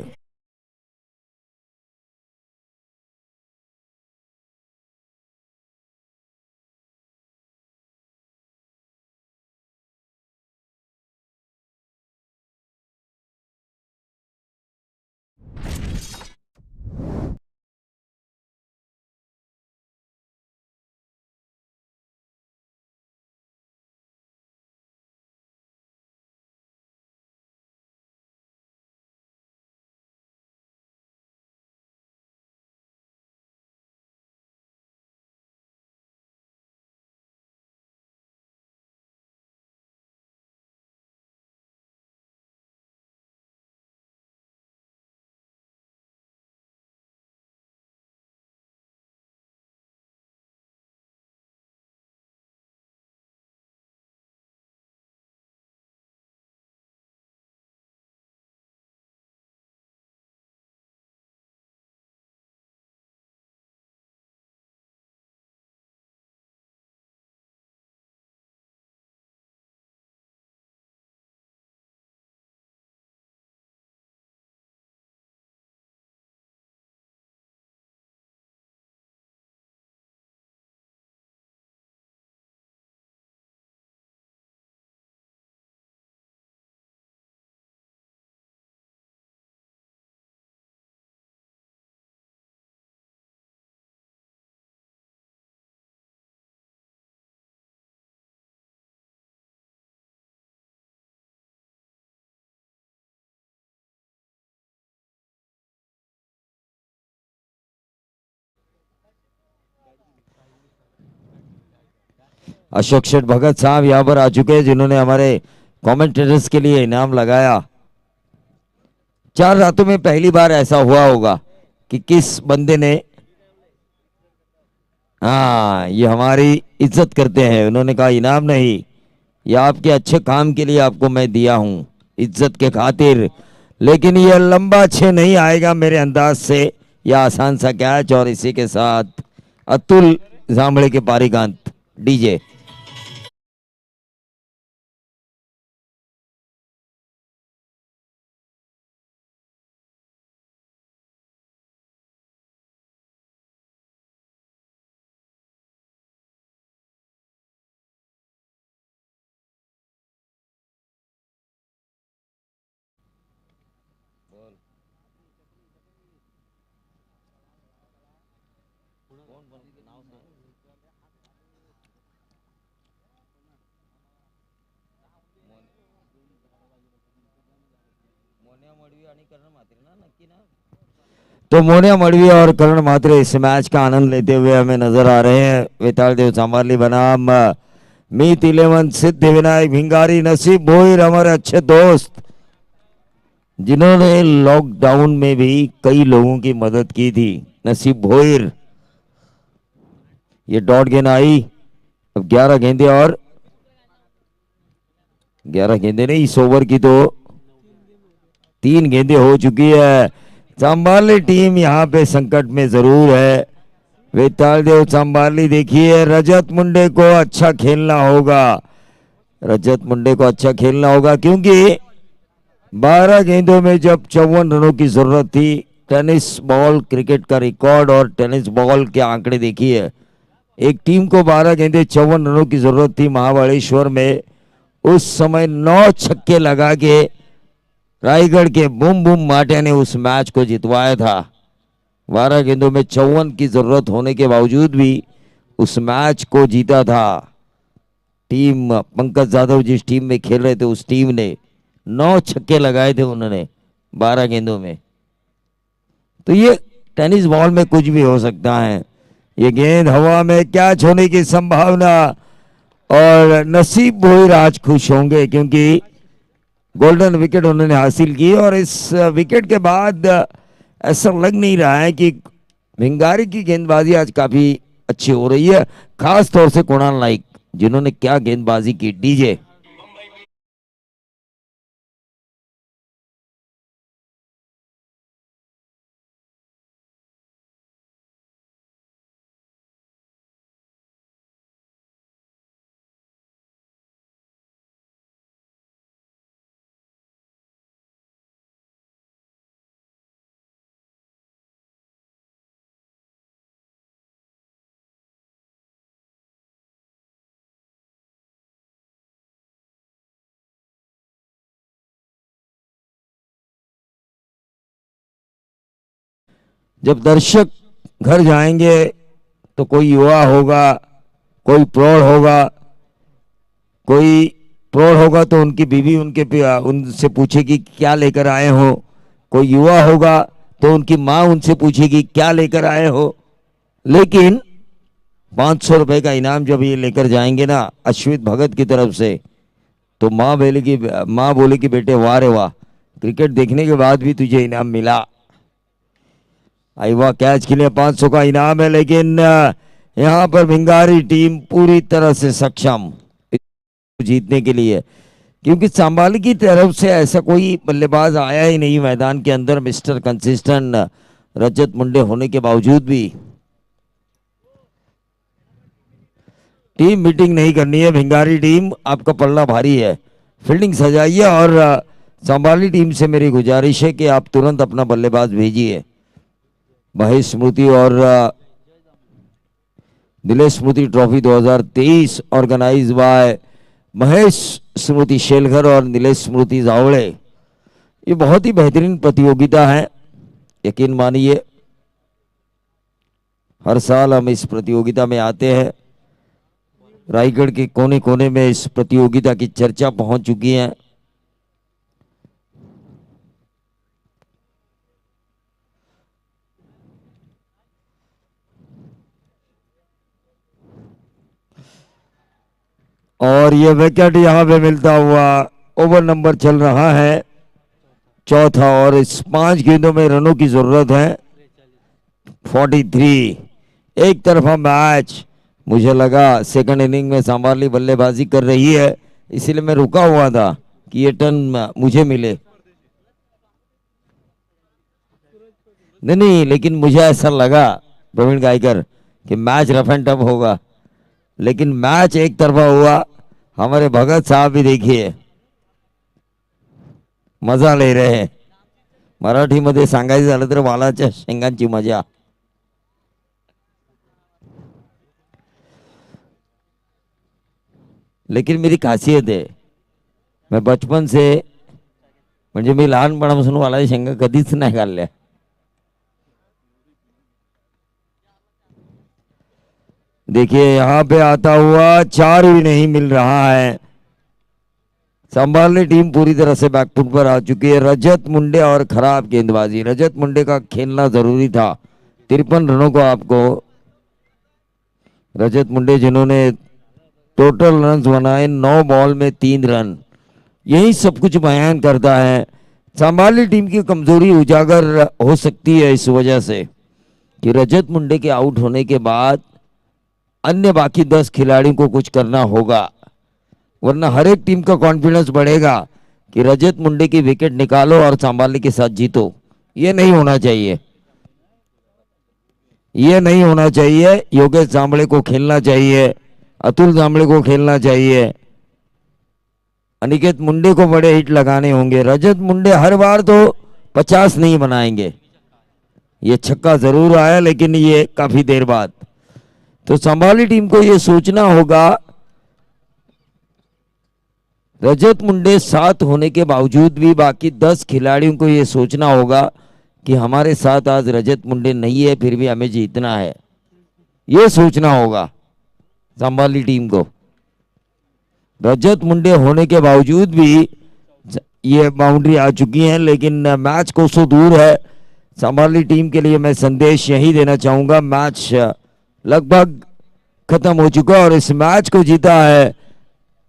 अशोक शेठ भगत साहब यहाँ पर आ चुके हैं, जिन्होंने हमारे कमेंटेटर्स के लिए इनाम लगाया। 4 रातों में पहली बार ऐसा हुआ होगा कि किस बंदे ने, हाँ ये हमारी इज्जत करते हैं, उन्होंने कहा इनाम नहीं, ये आपके अच्छे काम के लिए आपको मैं दिया हूं इज्जत के खातिर, लेकिन ये लंबा 6 नहीं आएगा मेरे अंदाज से, यह आसान सा कैच। और इसी के साथ अतुल जांबड़े के पारीकांत डीजे। तो मोनिया मड़वी और करण मात्रे इस मैच का आनंद लेते हुए हमें नजर आ रहे हैं। वेताल देव सांबारली बनाम मीत 11 सिद्धिविनायक भिंगारी। नसीब भोईर हमारे अच्छे दोस्त, जिन्होंने लॉकडाउन में भी कई लोगों की मदद की थी। नसीब भोईर, ये डॉट गेंद आई। अब 11 गेंदे और 11 गेंदे नहीं, इस ओवर की तो 3 गेंदें हो चुकी है। सांबारली टीम यहाँ पे संकट में जरूर है। वेताल देव सांबारली, देखिए रजत मुंडे को अच्छा खेलना होगा, रजत मुंडे को अच्छा खेलना होगा, क्योंकि 12 गेंदों में जब 54 रनों की जरूरत थी। टेनिस बॉल क्रिकेट का रिकॉर्ड और टेनिस बॉल के आंकड़े देखिए, एक टीम को 12 गेंदे 54 रनों की जरूरत थी महाबलेश्वर में। उस समय 9 छक्के लगा के रायगढ़ के बूम बूम माटे ने उस मैच को जितवाया था। 12 गेंदों में 54 की जरूरत होने के बावजूद भी उस मैच को जीता था। टीम पंकज यादव जिस टीम में खेल रहे थे उस टीम ने 9 छक्के लगाए थे उन्होंने 12 गेंदों में। तो ये टेनिस बॉल में कुछ भी हो सकता है। ये गेंद हवा में कैच होने की संभावना और नसीब भोई आज खुश होंगे क्योंकि गोल्डन विकेट उन्होंने हासिल की। और इस विकेट के बाद ऐसा लग नहीं रहा है कि भिंगारी की गेंदबाजी आज काफी अच्छी हो रही है, खास तौर से कुणाल नाइक जिन्होंने क्या गेंदबाजी की। डीजे जब दर्शक घर जाएंगे तो कोई युवा होगा, कोई प्रौढ़ होगा, कोई प्रौढ़ होगा तो उनकी बीवी उनसे पूछेगी क्या लेकर आए हो, कोई युवा होगा तो उनकी माँ उनसे पूछेगी क्या लेकर आए हो। लेकिन 500 रुपए का इनाम जब ये लेकर जाएंगे ना अश्वित भगत की तरफ से, तो माँ बोलेगी बेटे वाह रे वाह, क्रिकेट देखने के बाद भी तुझे इनाम मिला। आईवा कैच के लिए 500 का इनाम है। लेकिन यहाँ पर भिंगारी टीम पूरी तरह से सक्षम जीतने के लिए, क्योंकि सांबाली की तरफ से ऐसा कोई बल्लेबाज आया ही नहीं मैदान के अंदर मिस्टर कंसिस्टेंट रजत मुंडे होने के बावजूद भी। टीम मीटिंग नहीं करनी है भिंगारी टीम, आपका पल्ला भारी है, फील्डिंग सजाइए। और सांबाली टीम से मेरी गुजारिश है कि आप तुरंत अपना बल्लेबाज भेजिए। महेश स्मृति और दिलेश स्मृति ट्रॉफी 2023 ऑर्गेनाइज बाय महेश स्मृति शेलघर और नीलेश स्मृति जावड़े। ये बहुत ही बेहतरीन प्रतियोगिता है, यकीन मानिए हर साल हम इस प्रतियोगिता में आते हैं। रायगढ़ के कोने कोने में इस प्रतियोगिता की चर्चा पहुंच चुकी है। और ये विकेट यहां पे मिलता हुआ ओवर नंबर चल रहा है चौथा, और इस 5 गेंदों में रनों की जरूरत है 43। एक तरफा मैच। मुझे लगा सेकंड इनिंग में सांबाली बल्लेबाजी कर रही है, इसीलिए मैं रुका हुआ था कि ये टर्न मुझे मिले। नहीं, लेकिन मुझे ऐसा लगा प्रवीण गायकर कि मैच रफ एंड टफ होगा, लेकिन मैच एक तरफा हुआ। हमारे भगत साहब भी देखिए मजा ले रहे हैं। मराठीमध्ये सांगायचं झालं तर वालाच्या शेंगांची मजा। लेकिन मेरी खासियत है, मैं बचपन से म्हणजे मी लहानपणापासून वालाच्या शेंगा कधीच नाही खाल्ल्या। देखिए यहां पे आता हुआ 4 भी नहीं मिल रहा है। संभालने टीम पूरी तरह से बैकफुट पर आ चुकी है। रजत मुंडे और खराब गेंदबाजी। रजत मुंडे का खेलना जरूरी था। 53 रनों को आपको रजत मुंडे जिन्होंने टोटल रन बनाए 9 बॉल में 3 रन, यही सब कुछ बयान करता है। संभाली टीम की कमजोरी उजागर हो सकती है इस वजह से कि रजत मुंडे के आउट होने के बाद अन्य बाकी 10 खिलाड़ियों को कुछ करना होगा, वरना हर एक टीम का कॉन्फिडेंस बढ़ेगा कि रजत मुंडे की विकेट निकालो और सांबाली के साथ जीतो। ये नहीं होना चाहिए, ये नहीं होना चाहिए। योगेश जांबळे को खेलना चाहिए, अतुल जांबळे को खेलना चाहिए, अनिकेत मुंडे को बड़े हिट लगाने होंगे। रजत मुंडे हर बार तो 50 नहीं बनाएंगे। ये छक्का जरूर आया लेकिन ये काफी देर बाद। तो संभाली टीम को ये सोचना होगा, रजत मुंडे 7 होने के बावजूद भी बाकी 10 खिलाड़ियों को ये सोचना होगा कि हमारे साथ आज रजत मुंडे नहीं है, फिर भी हमें जीतना है। ये सोचना होगा संभाली टीम को। रजत मुंडे होने के बावजूद भी ये बाउंड्री आ चुकी है, लेकिन मैच कोसों दूर है। संभाली टीम के लिए मैं संदेश यही देना चाहूंगा, मैच लगभग खत्म हो चुका और इस मैच को जीता है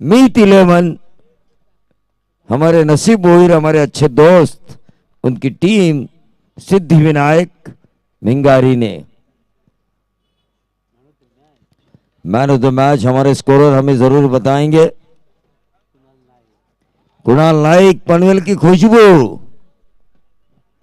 मीत 11, हमारे नसीब बोहिर, हमारे अच्छे दोस्त, उनकी टीम सिद्धि विनायक भिंगारी ने। मैन ऑफ द मैच हमारे स्कोरर हमें जरूर बताएंगे। कुणाल नाइक, पनवेल की खुशबू।